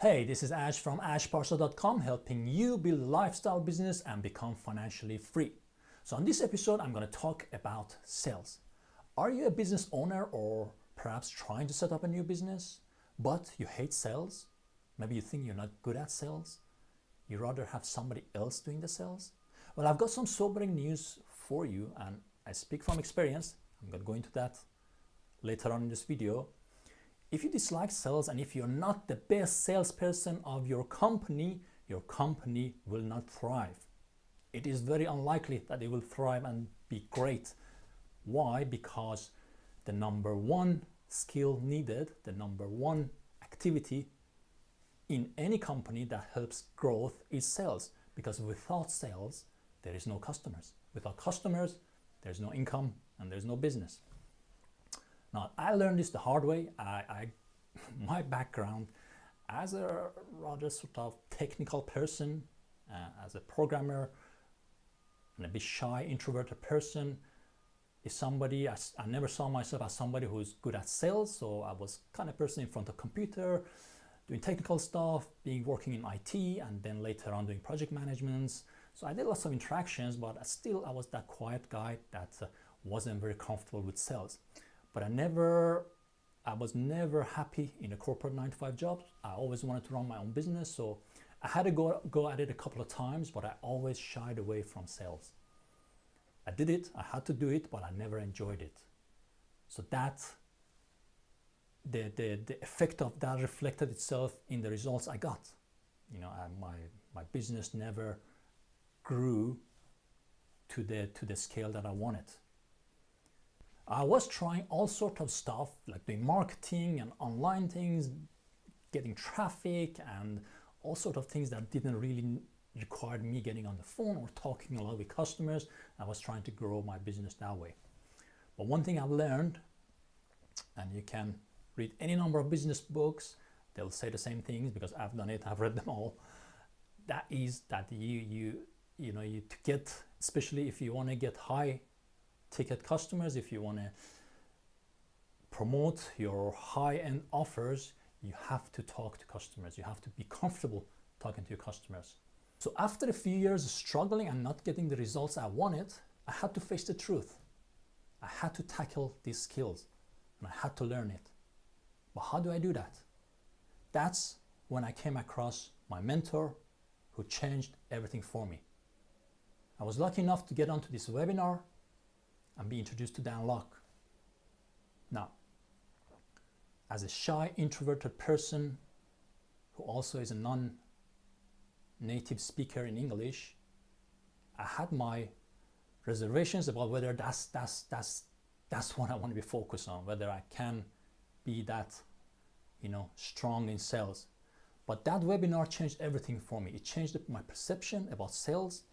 Hey, this is Ash from ashparsa.com, helping you build a lifestyle business and become financially free. So on this episode, I'm going to talk about sales. Are you a business owner or perhaps trying to set up a new business, but you hate sales? Maybe you think you're not good at sales. You rather have somebody else doing the sales? Well, I've got some sobering news for you, and I speak from experience. I'm going to go into that later on in this video. If you dislike sales and if you're not the best salesperson of your company will not thrive. It is very unlikely that it will thrive and be great. Why? Because the number one skill needed, the number one activity in any company that helps growth is sales. Because without sales, there is no customers. Without customers, there's no income and there's no business. Now, I learned this the hard way. My background as a rather sort of technical person, as a programmer, and a bit shy, introverted person, is somebody, I never saw myself as somebody who's good at sales. So I was kind of person in front of a computer, doing technical stuff, working in IT, and then later on doing project management. So I did lots of interactions, but still I was that quiet guy that wasn't very comfortable with sales. But I was never happy in a corporate 9-to-5 job. I always wanted to run my own business. So I had to go at it a couple of times, but I always shied away from sales. I did it, I had to do it, but I never enjoyed it. So that, the effect of that reflected itself in the results I got. You know, my business never grew to the scale that I wanted. I was trying all sorts of stuff, like doing marketing and online things, getting traffic and all sorts of things that didn't really require me getting on the phone or talking a lot with customers. I was trying to grow my business that way. But one thing I've learned, and you can read any number of business books, they'll say the same things because I've done it, I've read them all. That is that you to get, especially if you want to get high ticket customers, if you want to promote your high-end offers, you have to talk to customers. You have to be comfortable talking to your customers. So after a few years of struggling and not getting the results I wanted, I had to face the truth. I had to tackle these skills and I had to learn it. But how do I do that? That's when I came across my mentor who changed everything for me. I was lucky enough to get onto this webinar and be introduced to Dan Lok. Now, as a shy, introverted person who also is a non-native speaker in English, I had my reservations about whether that's what I want to be focused on, whether I can be that, strong in sales. But that webinar changed everything for me. It changed my perception about sales.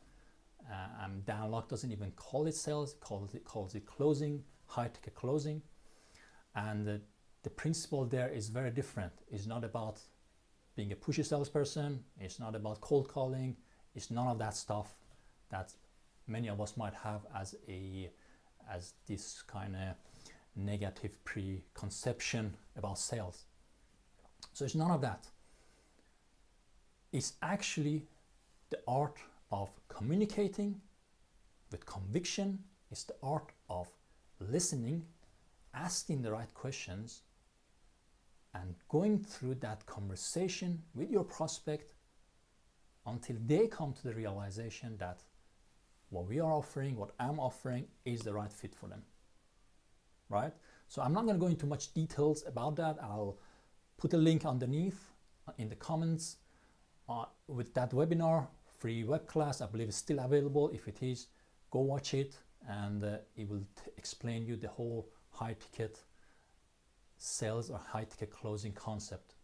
Dan Lok doesn't even call it sales, he calls it closing, high-ticket closing. And the principle there is very different. It's not about being a pushy salesperson. It's not about cold calling. It's none of that stuff that many of us might have as this kind of negative preconception about sales. So it's none of that. It's actually the art of communicating with conviction. It's the art of listening, asking the right questions, and going through that conversation with your prospect until they come to the realization that what we are offering, what I'm offering, is the right fit for them. Right? So I'm not going to go into much details about that. I'll put a link underneath in the comments with that webinar. Free web class, I believe it's still available. If it is, go watch it, and it will explain you the whole high ticket sales or high ticket closing concept.